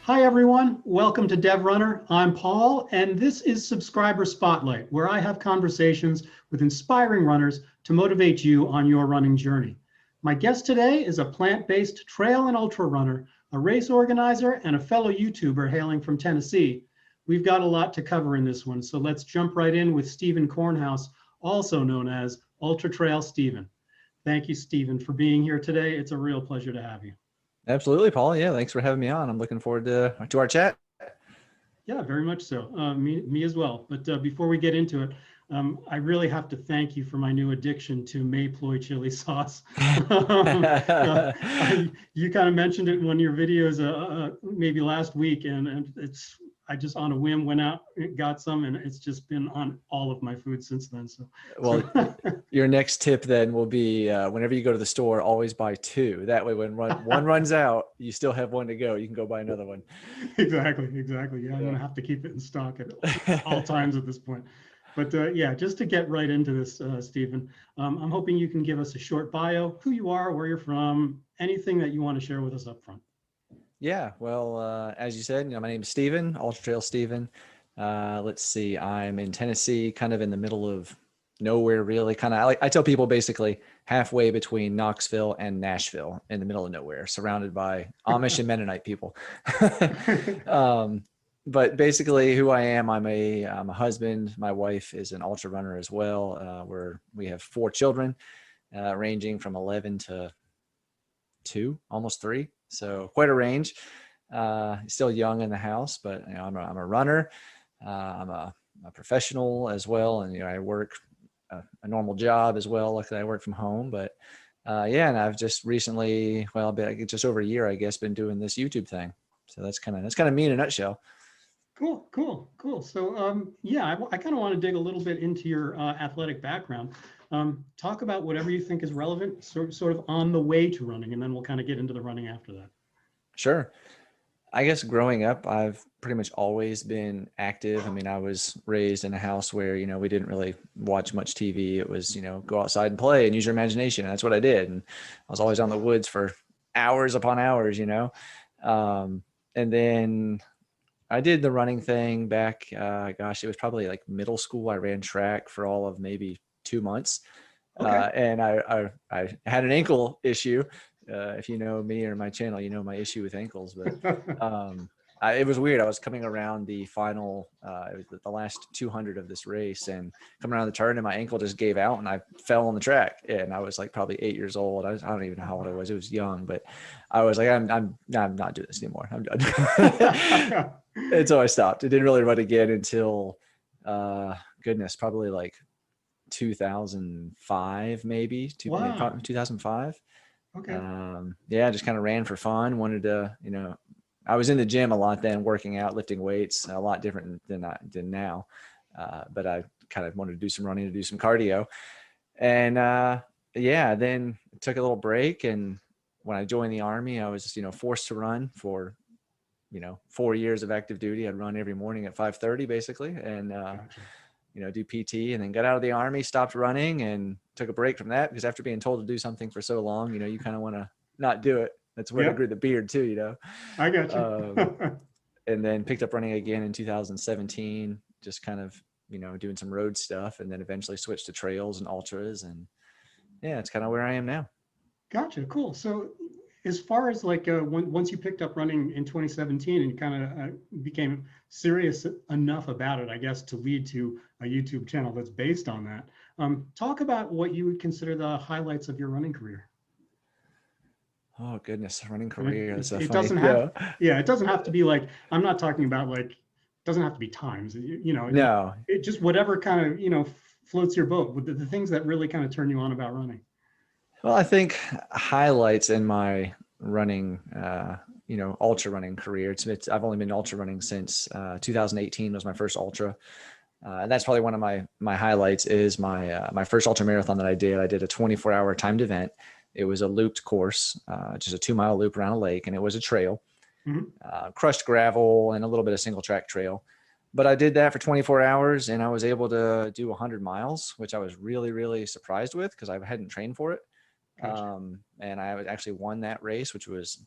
Hi, everyone. Welcome to DevRunner. I'm Paul, and this is Subscriber Spotlight, where I have conversations with inspiring runners to motivate you on your running journey. My guest today is a plant-based trail and ultra runner, a race organizer, and a fellow YouTuber hailing from Tennessee. We've got a lot to cover in this one, so let's jump right in with Steven Kornhaus, also known as UltraTrailSteven. Thank you, Steven, for being here today. It's a real pleasure to have you. Absolutely, Paul. Yeah, thanks for having me on. I'm looking forward to our chat. Yeah, very much so. Me as well. But before we get into it, I really have to thank you for my new addiction to Mayploy chili sauce. You kind of mentioned it in one of your videos maybe last week, and I just on a whim went out, got some, and it's just been on all of my food since then. Well, your next tip then will be whenever you go to the store, always buy two. That way, when one runs out, you still have one to go. You can go buy another one. Exactly. Yeah, I'm gonna have to keep it in stock at all times at this point. But yeah, just to get right into this, Steven, I'm hoping you can give us a short bio, who you are, where you're from, anything that you want to share with us up front. Yeah, well, as you said, my name is Steven, UltraTrailSteven. Let's see, I'm in Tennessee, kind of in the middle of nowhere, really. I tell people basically halfway between Knoxville and Nashville, in the middle of nowhere, surrounded by Amish and Mennonite people. But basically, who I am, I'm a husband. My wife is an ultra runner as well. We have 4 children, ranging from 11 to 2, almost 3. So quite a range. Still young in the house, but I'm a runner. I'm a professional as well, and I work a normal job as well. Luckily, I work from home. But yeah, and I've just recently, just over a year, I guess, been doing this YouTube thing. So that's kind of me in a nutshell. Cool. So yeah, I kind of want to dig a little bit into your athletic background. Talk about whatever you think is relevant, sort of on the way to running, and then we'll kind of get into the running after that. Sure. I guess growing up, I've pretty much always been active. I mean, I was raised in a house where, we didn't really watch much TV. It was, go outside and play and use your imagination. And that's what I did. And I was always out in the woods for hours upon hours, And then I did the running thing back, it was probably like middle school. I ran track for all of maybe 2 months. Okay. And I had an ankle issue. If you know me or my channel, you know my issue with ankles. But it was weird. I was coming around the final, it was the last 200 of this race, and coming around the turn, and my ankle just gave out, and I fell on the track. And I was like probably 8 years old. I don't even know how old I was. It was young, but I was like, I'm not doing this anymore. I'm done. And so I stopped. It didn't really run again until, probably like 2005, maybe. Wow. 2005. Okay. Yeah, just kind of ran for fun. Wanted to, I was in the gym a lot then, working out, lifting weights, a lot different than I did now. But I kind of wanted to do some running, to do some cardio. And yeah, then took a little break. And when I joined the Army, I was, forced to run for, 4 years of active duty. I'd run every morning at 5:30 basically. And, Gotcha. Do PT, and then got out of the Army, stopped running, and took a break from that, because after being told to do something for so long, you kind of want to not do it. That's where I grew the beard too, I got you. And then picked up running again in 2017, just kind of, doing some road stuff, and then eventually switched to trails and ultras. And yeah, it's kind of where I am now. Gotcha. Cool. So as far as like once you picked up running in 2017 and you kind of became serious enough about it, I guess, to lead to a YouTube channel that's based on that, talk about what you would consider the highlights of your running career. Oh goodness, running career. That's a funny, doesn't have, yeah, it doesn't have to be like, I'm not talking about like, it doesn't have to be times, No, it just whatever kind of, floats your boat with the things that really kind of turn you on about running. Well, I think highlights in my running, ultra running career. I've only been ultra running since 2018 was my first ultra. And that's probably one of my highlights is my first ultra marathon that I did. I did a 24-hour timed event. It was a looped course, just a 2-mile loop around a lake, and it was a trail, crushed gravel and a little bit of single track trail. But I did that for 24 hours, and I was able to do 100 miles, which I was really, really surprised with, because I hadn't trained for it. Gotcha. And I actually won that race, which was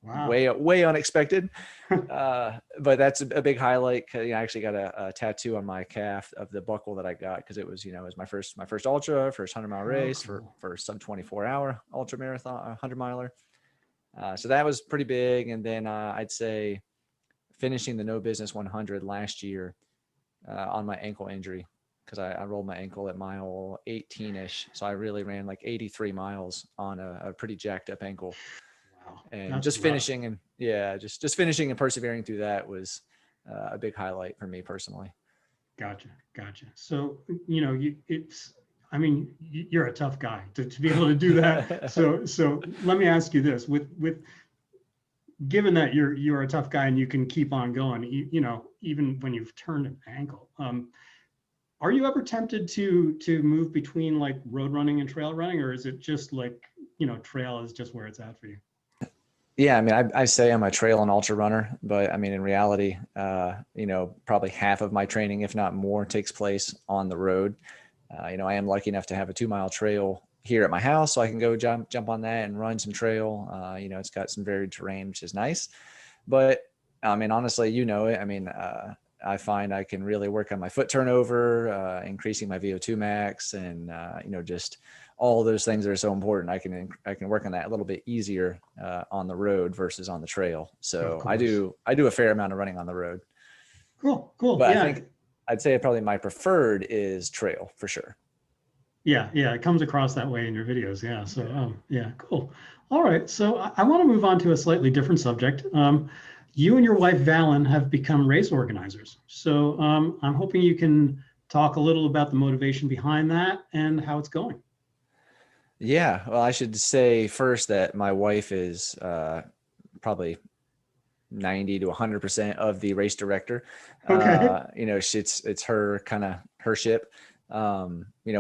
Wow. way unexpected. But that's a big highlight. I actually got a tattoo on my calf of the buckle that I got because it was, it was my first ultra, first 100-mile race, Cool. for sub 24-hour ultra marathon, 100-miler. So that was pretty big. And then I'd say finishing the No Business 100 last year on my ankle injury, because I rolled my ankle at mile 18-ish. So I really ran like 83 miles on a pretty jacked up ankle. Wow. And That's just rough. finishing and just finishing and persevering through that was a big highlight for me personally. Gotcha. So, you're a tough guy to be able to do that. So let me ask you this: with given that you're a tough guy and you can keep on going, even when you've turned an ankle, are you ever tempted to move between like road running and trail running, or is it just like trail is just where it's at for you? Yeah, I mean, I say I'm a trail and ultra runner, but I mean, in reality, probably half of my training, if not more, takes place on the road. I am lucky enough to have a 2-mile trail here at my house, so I can go jump on that and run some trail. It's got some varied terrain, which is nice. But I mean, honestly, it. I mean, I find I can really work on my foot turnover, increasing my VO2 max, and just all those things that are so important. I can work on that a little bit easier on the road versus on the trail. So I do a fair amount of running on the road. Cool. But Yeah. I think I'd say probably my preferred is trail for sure. Yeah, it comes across that way in your videos. Yeah, so yeah, cool. All right, so I want to move on to a slightly different subject. You and your wife Valen have become race organizers. So I'm hoping you can talk a little about the motivation behind that and how it's going. Yeah, well, I should say first that my wife is probably 90 to 100% of the race director. Okay. It's her ship.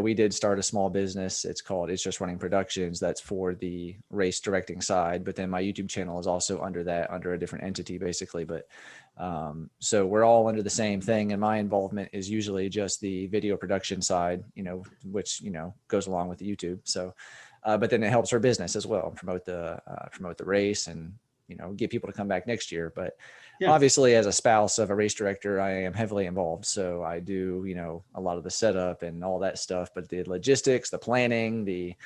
We did start a small business. It's Just Running Productions. That's for the race directing side. But then my YouTube channel is also under a different entity, basically. But so we're all under the same thing. And my involvement is usually just the video production side, which, goes along with the YouTube. So, but then it helps her business as well, promote the race and, get people to come back next year. But Yeah. obviously, as a spouse of a race director, I am heavily involved. So I do, a lot of the setup and all that stuff, but the logistics, the planning, the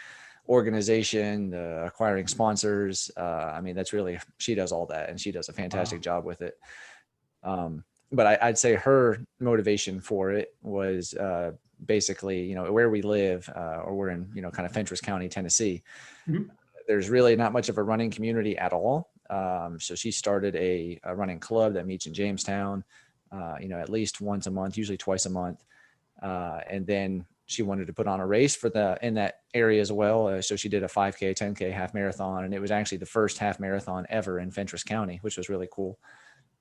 organization, the acquiring sponsors, that's really, she does all that, and she does a fantastic job with it. But I'd say her motivation for it was basically, where we live, or we're in, kind of Fentress County, Tennessee. Mhm. There's really not much of a running community at all. So she started a running club that meets in Jamestown, at least once a month, usually twice a month. And then she wanted to put on a race in that area as well. So she did a 5K, 10K, half marathon, and it was actually the first half marathon ever in Fentress County, which was really cool.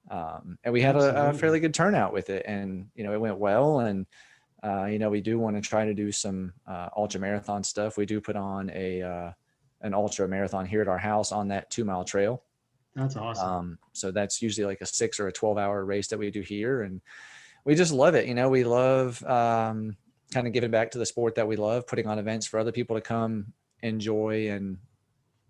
And we had a fairly good turnout with it, and, it went well. And, we do want to try to do some ultra marathon stuff. We do put on an ultra marathon here at our house on that 2-mile trail. That's awesome. So that's usually like a 6 or a 12-hour race that we do here. And we just love it. We love kind of giving back to the sport that we love, putting on events for other people to come enjoy and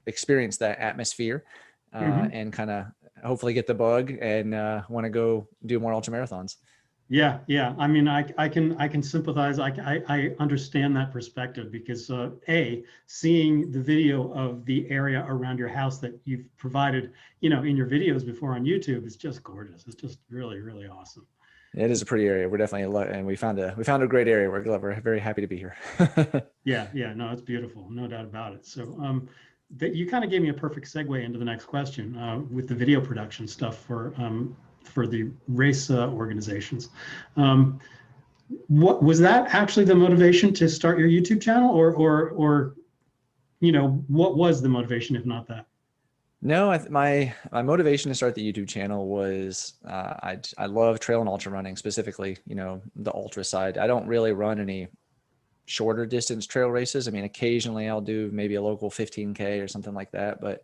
experience that atmosphere, and kind of hopefully get the bug and want to go do more ultra marathons. Yeah. I mean, I can sympathize. I understand that perspective because seeing the video of the area around your house that you've provided, in your videos before on YouTube is just gorgeous. It's just really, really awesome. It is a pretty area. We're definitely, and we found a great area. We're very happy to be here. Yeah. No, it's beautiful. No doubt about it. So that you kind of gave me a perfect segue into the next question with the video production stuff for the race organizations. What was that actually the motivation to start your YouTube channel, or what was the motivation if not that? No, my motivation to start the YouTube channel was I love trail and ultra running, specifically, the ultra side. I don't really run any shorter distance trail races. I mean, occasionally I'll do maybe a local 15K or something like that, but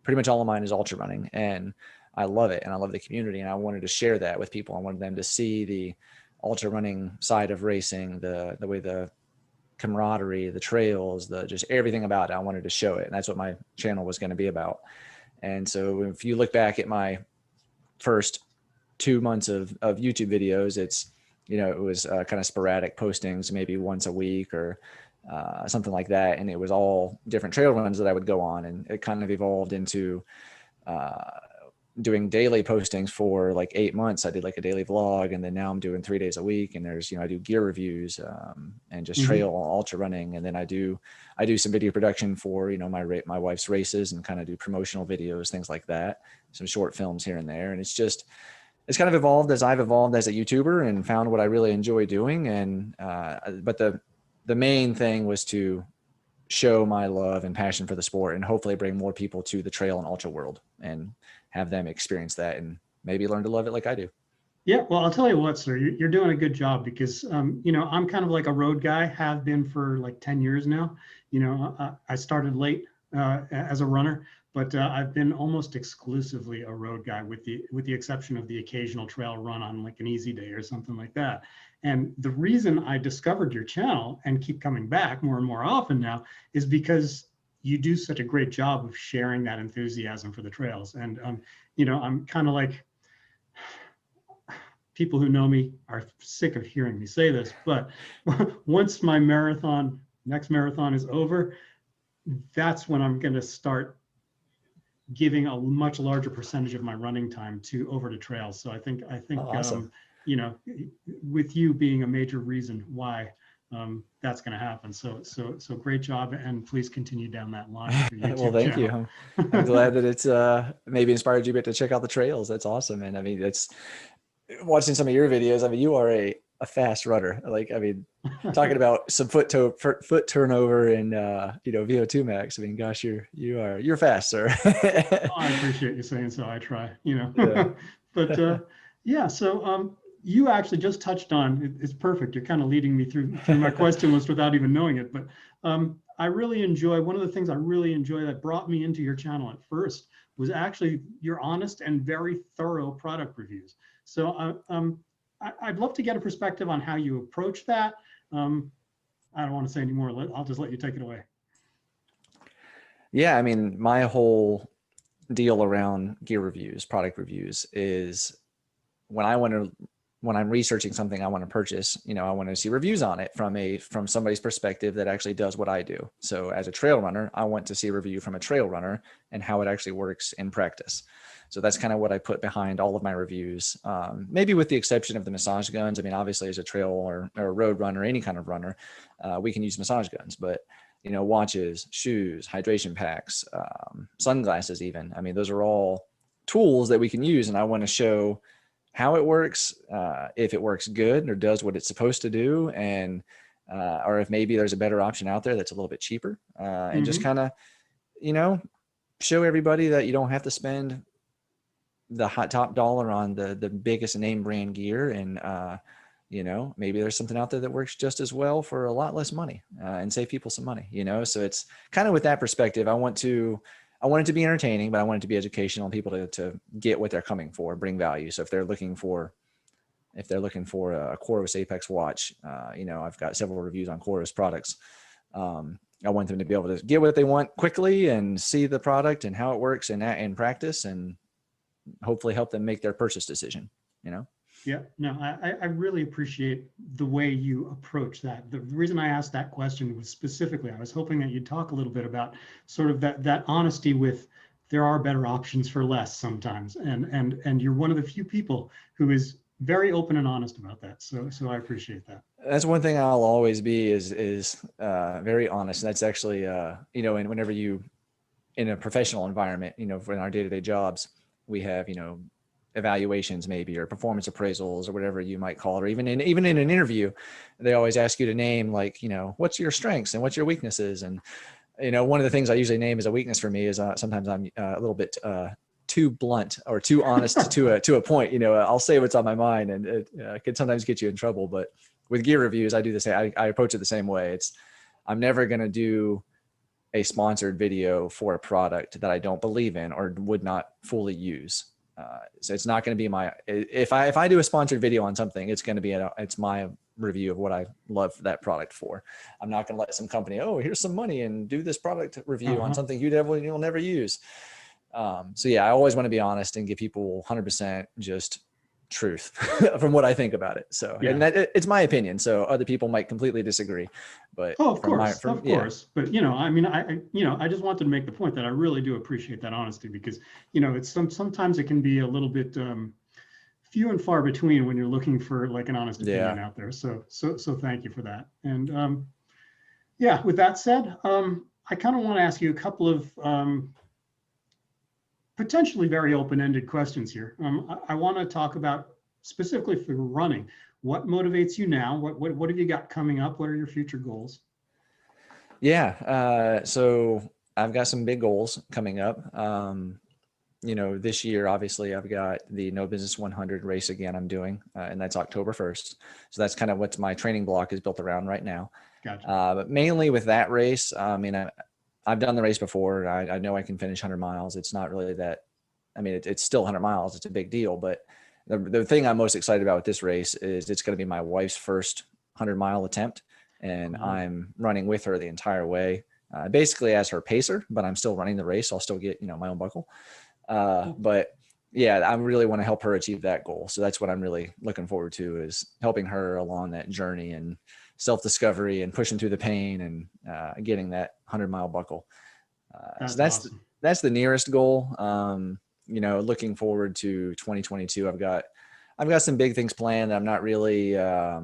pretty much all of mine is ultra running, and I love it, and I love the community, and I wanted to share that with people. I wanted them to see the ultra running side of racing, the way the camaraderie, the trails, just everything about it. I wanted to show it, and that's what my channel was going to be about. And so if you look back at my first 2 months of YouTube videos, it's, it was kind of sporadic postings, maybe once a week or something like that. And it was all different trail runs that I would go on. And it kind of evolved into doing daily postings for like 8 months. I did like a daily vlog, and then now I'm doing 3 days a week. And there's, I do gear reviews and just trail ultra running. And then I do some video production for, my wife's races, and kind of do promotional videos, things like that, some short films here and there. And it's kind of evolved as I've evolved as a YouTuber and found what I really enjoy doing. And, but the main thing was to show my love and passion for the sport, and hopefully bring more people to the trail and ultra world and have them experience that and maybe learn to love it like I do. Yeah, well, I'll tell you what, sir, you're doing a good job, because, I'm kind of like a road guy, have been for like 10 years now. I started late as a runner, but I've been almost exclusively a road guy, with the exception of the occasional trail run on like an easy day or something like that. And the reason I discovered your channel and keep coming back more and more often now is because you do such a great job of sharing that enthusiasm for the trails. And, I'm kind of like, people who know me are sick of hearing me say this, but once my next marathon is over, that's when I'm going to start giving a much larger percentage of my running time over to trails. So I think, Awesome. With you being a major reason why that's going to happen. So great job, and please continue down that line with your YouTube Well, thank channel. you. I'm glad that it's maybe inspired you a bit to check out the trails. That's awesome. And I mean, it's watching some of your videos. I mean, you are a fast runner. Like, I mean, talking about some foot turnover and VO2 max. I mean, gosh, you're fast, sir. Oh, I appreciate you saying so. I try, Yeah. but yeah. So you actually just touched on it's perfect. You're kind of leading me through my question list without even knowing it. But I really enjoy, one of the things I really enjoy that brought me into your channel at first was actually your honest and very thorough product reviews. So I'd love to get a perspective on how you approach that. I don't want to say any more. I'll just let you take it away. Yeah, I mean, my whole deal around gear reviews, product reviews, is when I'm researching something I want to purchase, I want to see reviews on it from somebody's perspective that actually does what I do. So as a trail runner, I want to see a review from a trail runner and how it actually works in practice. So that's kind of what I put behind all of my reviews, maybe with the exception of the massage guns. I mean, obviously as a trail or road runner, any kind of runner, we can use massage guns, but watches, shoes, hydration packs, sunglasses even. I mean, those are all tools that we can use, and I want to show how it works, if it works good or does what it's supposed to do, and or if maybe there's a better option out there that's a little bit cheaper, and just kind of, show everybody that you don't have to spend the top dollar on the biggest name brand gear, and maybe there's something out there that works just as well for a lot less money, and save people some money, so it's kind of with that perspective. I want it to be entertaining, but I want it to be educational and people to get what they're coming for, bring value. So if they're looking for a Coros Apex watch, I've got several reviews on Coros products. I want them to be able to get what they want quickly and see the product and how it works in practice, and hopefully help them make their purchase decision, Yeah, no, I really appreciate the way you approach that. The reason I asked that question was specifically, I was hoping that you'd talk a little bit about sort of that honesty with, there are better options for less sometimes. And you're one of the few people who is very open and honest about that. So I appreciate that. That's one thing I'll always be is very honest. And that's actually, and whenever you, in a professional environment, in our day-to-day jobs, we have, evaluations maybe, or performance appraisals, or whatever you might call it, or even in an interview, they always ask you to name, like, what's your strengths and what's your weaknesses. And, one of the things I usually name as a weakness for me is sometimes I'm a little bit too blunt or too honest to a point. I'll say what's on my mind, and it could sometimes get you in trouble. But with gear reviews, I do the same. I approach it the same way. I'm never going to do a sponsored video for a product that I don't believe in or would not fully use. So it's not going to be if I do a sponsored video on something, it's going to be, it's my review of what I love that product for. I'm not going to let some company, oh, here's some money and do this product review on something you'll never use. So yeah, I always want to be honest and give people 100% just truth from what I think about it. So, Yeah. and it's my opinion. So other people might completely disagree, but Oh, of course. But, I mean, I just wanted to make the point that I really do appreciate that honesty because, it's sometimes it can be a little bit few and far between when you're looking for like an honest opinion out there. So thank you for that. And yeah, with that said, I kind of want to ask you a couple of potentially very open-ended questions here. I want to talk about specifically for running. What motivates you now? What have you got coming up? What are your future goals? Yeah, so I've got some big goals coming up. This year, obviously, I've got the No Business 100 race again I'm doing, and that's October 1st. So that's kind of what my training block is built around right now. Gotcha. But mainly with that race, I've done the race before. I know I can finish 100 miles. It's not really that, it's still 100 miles. It's a big deal. But the thing I'm most excited about with this race is it's going to be my wife's first 100-mile attempt. And I'm running with her the entire way, basically as her pacer, but I'm still running the race. I'll still get, my own buckle. But yeah, I really want to help her achieve that goal. So that's what I'm really looking forward to, is helping her along that journey and self-discovery and pushing through the pain and getting that 100-mile buckle. So that's the nearest goal. Looking forward to 2022. I've got some big things planned. I'm not really, I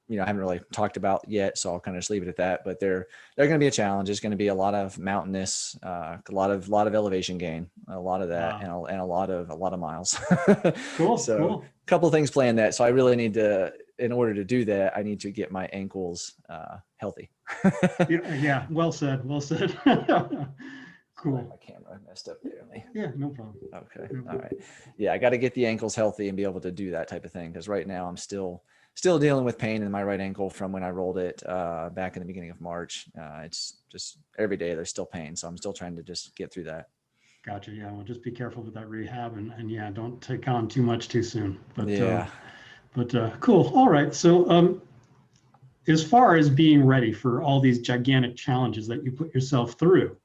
haven't really talked about yet, so I'll kind of just leave it at that. But they're going to be a challenge. It's going to be a lot of mountainous, a lot of elevation gain, a lot of that, wow. and a lot of miles. Cool. So cool. A couple of things planned that. So I really need to, in order to do that, I need to get my ankles healthy. Yeah. Well said. Well said. Cool. My camera messed up there. Yeah, no problem. Okay. All right. Yeah, I got to get the ankles healthy and be able to do that type of thing, because right now I'm still dealing with pain in my right ankle from when I rolled it back in the beginning of March. It's just every day there's still pain. So I'm still trying to just get through that. Gotcha. Yeah. Well, just be careful with that rehab and yeah, don't take on too much too soon. But yeah. Cool. All right. So as far as being ready for all these gigantic challenges that you put yourself through,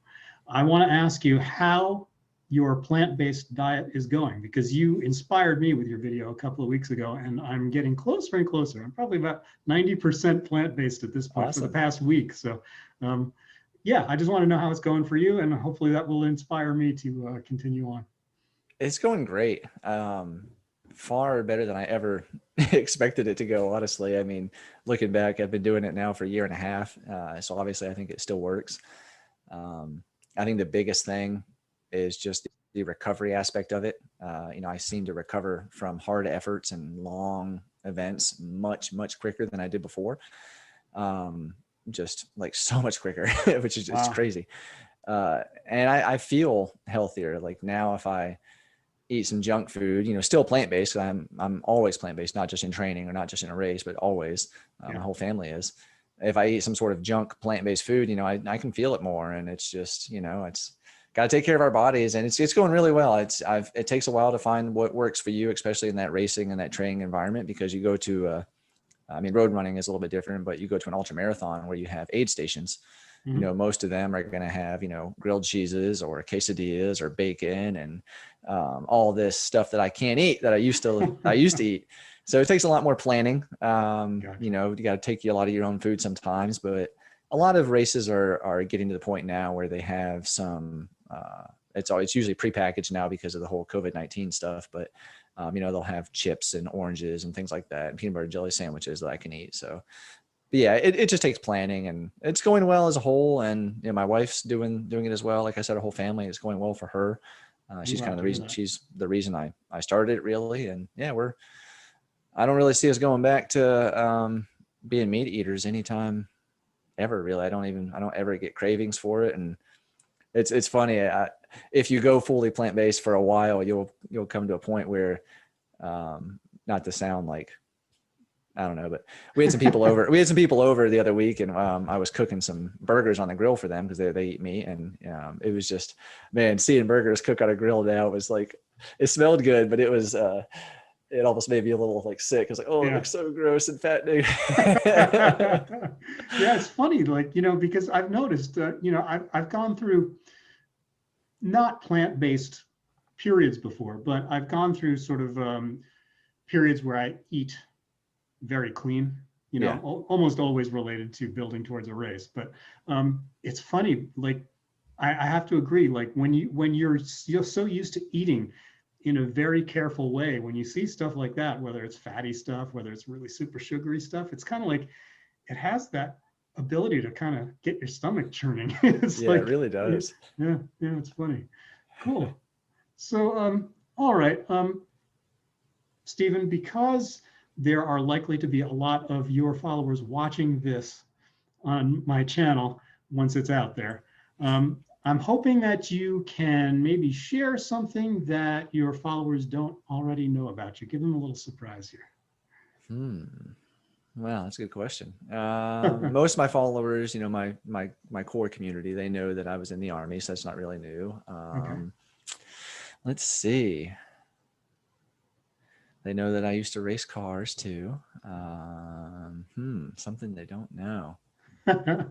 I want to ask you how your plant-based diet is going, because you inspired me with your video a couple of weeks ago, and I'm getting closer and closer. I'm probably about 90% plant-based at this point. Awesome. For the past week. So yeah, I just want to know how it's going for you, and hopefully that will inspire me to continue on. It's going great. Far better than I ever expected it to go, honestly. I mean, looking back, I've been doing it now for a year and a half. So obviously I think it still works. I think the biggest thing is just the recovery aspect of it. I seem to recover from hard efforts and long events much, much quicker than I did before. Just like so much quicker, which is just crazy. And I feel healthier. Like now, if I eat some junk food, still plant-based, I'm always plant-based, not just in training or not just in a race, but always. My whole family is. If I eat some sort of junk plant-based food, I can feel it more. And it's just, it's got to take care of our bodies, and it's going really well. It takes a while to find what works for you, especially in that racing and that training environment, because you go to, road running is a little bit different, but you go to an ultra marathon where you have aid stations. Mm-hmm. Most of them are going to have, grilled cheeses or quesadillas or bacon and all this stuff that I can't eat that I used to eat. So it takes a lot more planning. Gotcha. You got to take a lot of your own food sometimes, but a lot of races are getting to the point now where they have some, it's usually prepackaged now because of the whole COVID-19 stuff, but they'll have chips and oranges and things like that, and peanut butter and jelly sandwiches that I can eat. So yeah, it just takes planning, and it's going well as a whole. And my wife's doing it as well. Like I said, our whole family is going well for her. She's kind of the reason. She's the reason I started it, really. And yeah, I don't really see us going back to being meat eaters anytime ever, really. I don't ever get cravings for it. And it's funny. If you go fully plant-based for a while, you'll come to a point where, not to sound like, I don't know, but we had some people over the other week, and I was cooking some burgers on the grill for them because they eat meat. And it was just, man, seeing burgers cook on a grill now was like, it smelled good, but it was, it almost made me a little like sick. I was like, oh, it looks so gross and fattening. Yeah, it's funny, like, because I've noticed, I've gone through not plant-based periods before, but I've gone through sort of periods where I eat very clean, Yeah. almost always related to building towards a race. But it's funny, like I have to agree, like when you're so used to eating in a very careful way, when you see stuff like that, whether it's fatty stuff, whether it's really super sugary stuff, it's kind of like it has that ability to kind of get your stomach churning. It's Yeah, like, it really does. yeah, it's funny. Cool. So, all right, Steven, because there are likely to be a lot of your followers watching this on my channel once it's out there, I'm hoping that you can maybe share something that your followers don't already know about you. Give them a little surprise here. Well, that's a good question. Most of my followers, my core community, they know that I was in the Army, so that's not really new. Okay. Let's see. They know that I used to race cars too. Something they don't know. I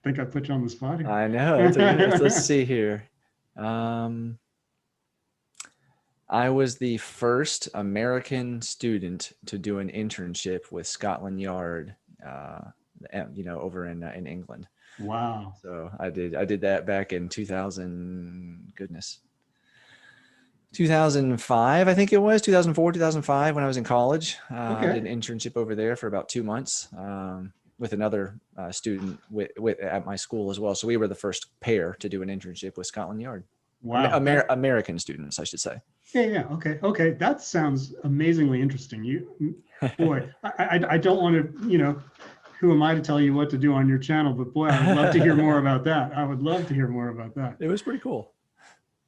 think I put you on the spot here. I know. Let's see here. I was the first American student to do an internship with Scotland Yard, over in England. Wow. So I did that back in 2005, I think it was 2004, 2005 when I was in college. I did an internship over there for about 2 months with another student at my school as well. So we were the first pair to do an internship with Scotland Yard. Wow. American students, I should say. Yeah. Okay. That sounds amazingly interesting. Boy, I don't want to, who am I to tell you what to do on your channel? But boy, I would love to hear more about that. I would love to hear more about that. It was pretty cool.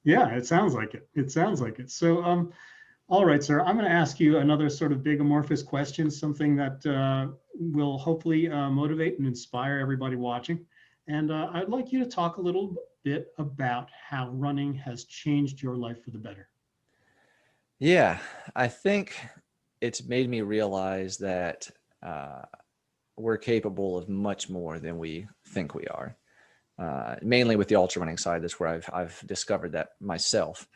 Yeah, it sounds like it. So, all right, sir, I'm going to ask you another sort of big amorphous question, something that will hopefully motivate and inspire everybody watching. And I'd like you to talk a little bit about how running has changed your life for the better. Yeah, I think it's made me realize that we're capable of much more than we think we are. Mainly with the ultra running side, that's where I've discovered that myself.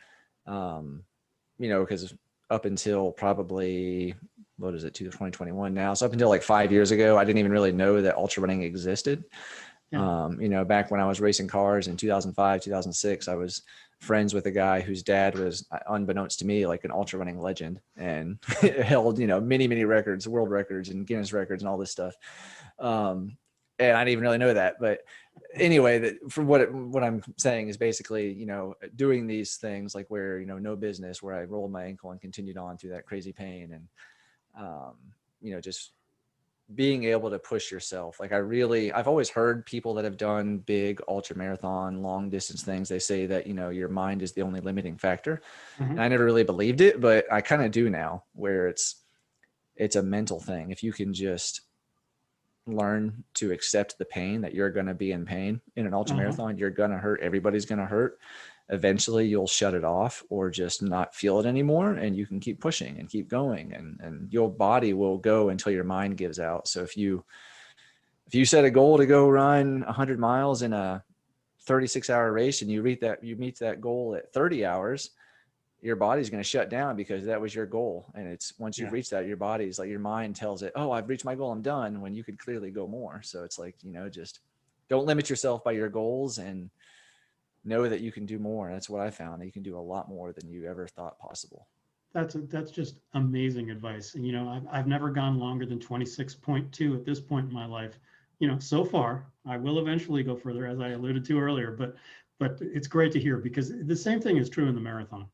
Because up until probably, 2021 now. So up until like 5 years ago, I didn't even really know that ultra running existed. Yeah. Back when I was racing cars in 2005, 2006, I was friends with a guy whose dad was, unbeknownst to me, like an ultra running legend, and held, many, many records, world records and Guinness records and all this stuff. And I didn't even really know that. But anyway, from what I'm saying is basically, doing these things like where, no business, where I rolled my ankle and continued on through that crazy pain, and, just being able to push yourself. Like I've always heard people that have done big ultra marathon, long distance things. They say that, your mind is the only limiting factor. Mm-hmm. And I never really believed it, but I kind of do now, where it's a mental thing. If you can just learn to accept the pain, that you're going to be in pain in an ultra marathon, you're going to hurt. Everybody's going to hurt. Eventually you'll shut it off or just not feel it anymore. And you can keep pushing and keep going, and your body will go until your mind gives out. So if you set a goal to go run 100 miles in a 36-hour race and you meet that goal at 30 hours, your body's going to shut down because that was your goal. And it's once you've reached that, your body's like, your mind tells it, oh, I've reached my goal, I'm done, when you could clearly go more. So it's like, just don't limit yourself by your goals and know that you can do more. That's what I found. You can do a lot more than you ever thought possible. That's just amazing advice. And, I've never gone longer than 26.2 at this point in my life. So far. I will eventually go further, as I alluded to earlier, but it's great to hear, because the same thing is true in the marathon.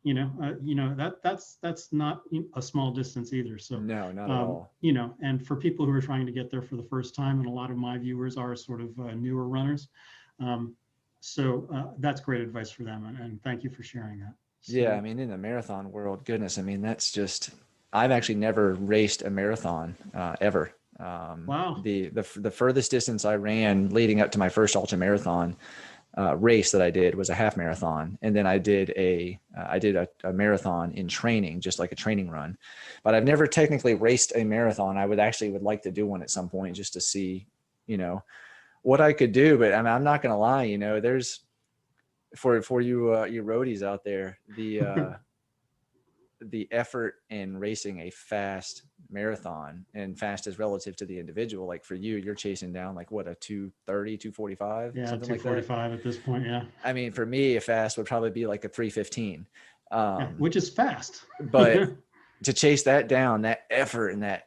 That's not a small distance either. So no, not at all. And for people who are trying to get there for the first time, and a lot of my viewers are sort of newer runners. So that's great advice for them. And thank you for sharing that. So, yeah. I mean, in the marathon world, goodness, I mean, I've actually never raced a marathon ever. Wow. The furthest distance I ran leading up to my first ultra marathon race that I did was a half marathon. And then I did a marathon in training, just like a training run, but I've never technically raced a marathon. I would like to do one at some point, just to see, what I could do. But I mean, I'm not going to lie, for you roadies out there, the effort in racing a fast marathon, and fast is relative to the individual. Like for you, you're chasing down like what, a 2:30, 2:45, Yeah, something like that. 2:45 at this point. Yeah. I mean, for me, a fast would probably be like a 3:15. Yeah, which is fast. But to chase that down, that effort and that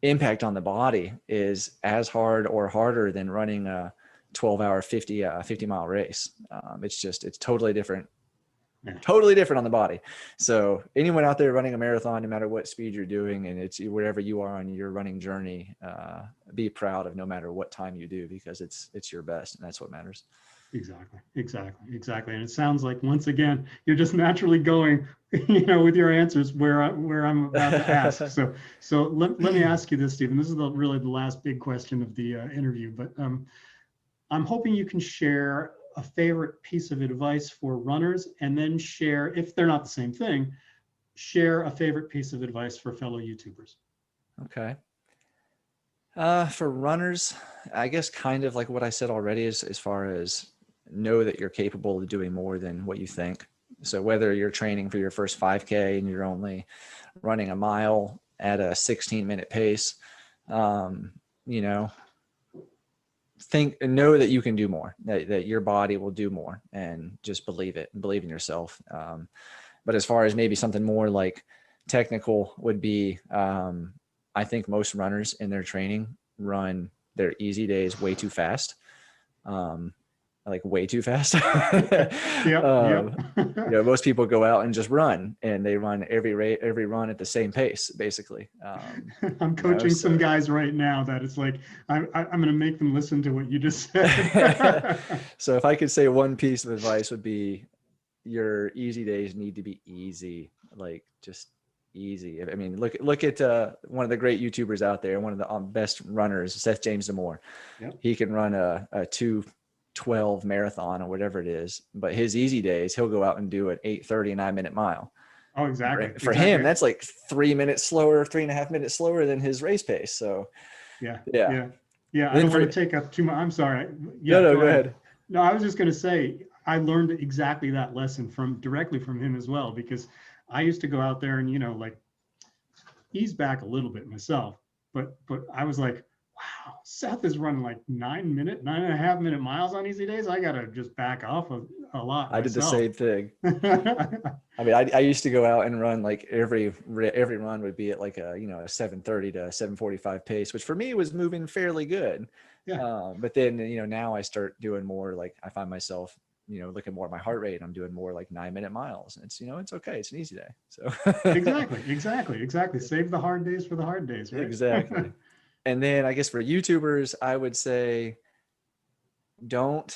impact on the body is as hard or harder than running a 12-hour 50-mile race. It's totally different. Yeah. Totally different on the body. So anyone out there running a marathon, no matter what speed you're doing, and it's wherever you are on your running journey, be proud of no matter what time you do, because it's your best, and that's what matters. Exactly. And it sounds like, once again, you're just naturally going, with your answers where I'm about to ask. So let me ask you this, Steven. This is really the last big question of the interview, but I'm hoping you can share a favorite piece of advice for runners, and then share, if they're not the same thing, share a favorite piece of advice for fellow YouTubers. Okay. For runners, I guess kind of like what I said already, as far as know that you're capable of doing more than what you think. So whether you're training for your first 5K and you're only running a mile at a 16-minute pace, think and know that you can do more, that your body will do more, and just believe it and believe in yourself. But as far as maybe something more like technical would be, I think most runners in their training run their easy days way too fast. Like way too fast. Most people go out and just run, and they run every run at the same pace, basically. I'm coaching some guys right now that it's like, I'm going to make them listen to what you just said. So if I could say one piece of advice, would be your easy days need to be easy, like just easy. I mean, look at one of the great YouTubers out there, one of the best runners, Seth James Damore. Yep. He can run a 2:12 marathon or whatever it is, but his easy days, he'll go out and do an 8:30, 9-minute mile. Oh, exactly. For him, that's like 3 minutes slower, 3.5 minutes slower than his race pace. So yeah. I don't want to take up too much. I'm sorry. Yeah, no, go ahead. No, I was just going to say, I learned exactly that lesson directly from him as well, because I used to go out there and, like ease back a little bit myself, but I was like, wow, Seth is running like 9.5 minute miles on easy days. I got to just back off a lot. I did the same thing. I mean, I used to go out and run, like every run would be at like a 7:30 to 7:45 pace, which for me was moving fairly good. Yeah. But then, now I start doing more, like I find myself, looking more at my heart rate. I'm doing more like 9-minute miles, and it's, it's okay. It's an easy day. So exactly. Save the hard days for the hard days, right? Exactly. And then I guess for YouTubers, I would say, don't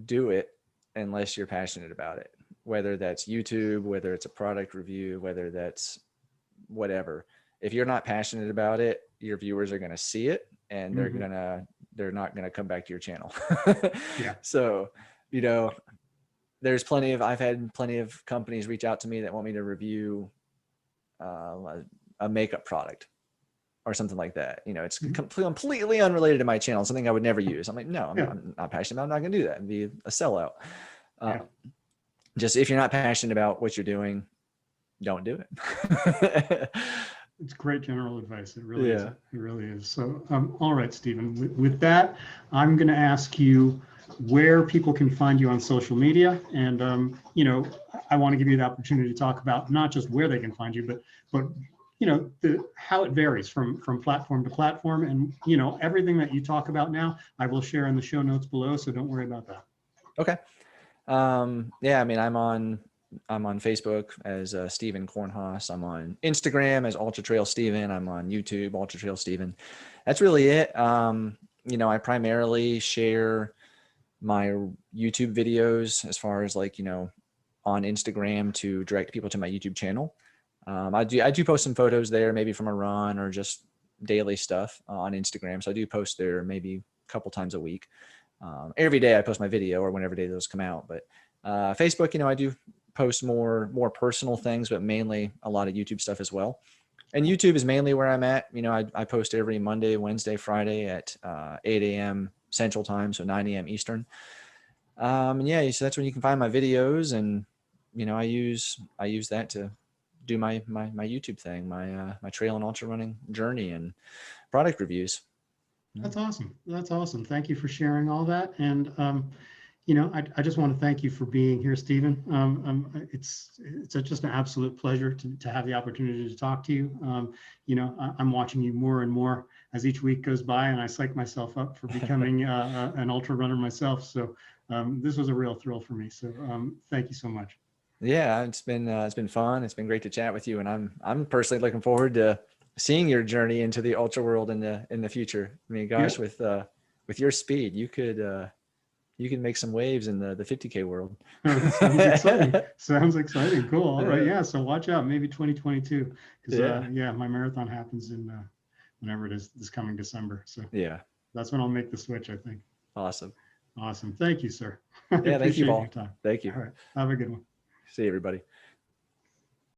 do it unless you're passionate about it, whether that's YouTube, whether it's a product review, whether that's whatever. If you're not passionate about it, your viewers are going to see it, and they're not going to come back to your channel. Yeah. So, I've had plenty of companies reach out to me that want me to review a makeup product or something like that. It's completely unrelated to my channel, something I would never use. I'm like, no, I'm not passionate about it. I'm not going to do that and be a sellout. Just if you're not passionate about what you're doing, don't do it. It's great general advice. It really is. It really is. So, all right, Steven, with that, I'm going to ask you where people can find you on social media. And, I want to give you the opportunity to talk about not just where they can find you, but how it varies from platform to platform, and, everything that you talk about now, I will share in the show notes below. So don't worry about that. Okay. I mean, I'm on Facebook as Steven Kornhaus. I'm on Instagram as UltraTrailSteven. I'm on YouTube, UltraTrailSteven. That's really it. I primarily share my YouTube videos as far as like, on Instagram to direct people to my YouTube channel. I do post some photos there, maybe from a run or just daily stuff on Instagram. So I do post there maybe a couple times a week. Every day I post my video, or whenever day those come out. But Facebook, I do post more personal things, but mainly a lot of YouTube stuff as well. And YouTube is mainly where I'm at. I post every Monday, Wednesday, Friday at 8 a.m. Central Time, so 9 a.m. Eastern. Yeah, so that's when you can find my videos, and I use that to do my YouTube thing, my trail and ultra running journey and product reviews. That's awesome. That's awesome. Thank you for sharing all that. And, I just want to thank you for being here, Steven. It's just an absolute pleasure to have the opportunity to talk to you. I'm watching you more and more as each week goes by, and I psych myself up for becoming an ultra runner myself. So this was a real thrill for me. So thank you so much. Yeah, it's been fun. It's been great to chat with you, and I'm personally looking forward to seeing your journey into the ultra world in the future. I mean, gosh, Yep. with your speed, you can make some waves in the 50K world. Sounds exciting. Sounds exciting. Cool. All right. Yeah. Yeah. So watch out. Maybe 2022, because Yeah. yeah, my marathon happens in whenever it is this coming December. So Yeah. that's when I'll make the switch, I think. Awesome. Awesome. Thank you, sir. I Yeah. Thank you, appreciate your Paul. time. Thank you. All right. Have a good one. See you, everybody.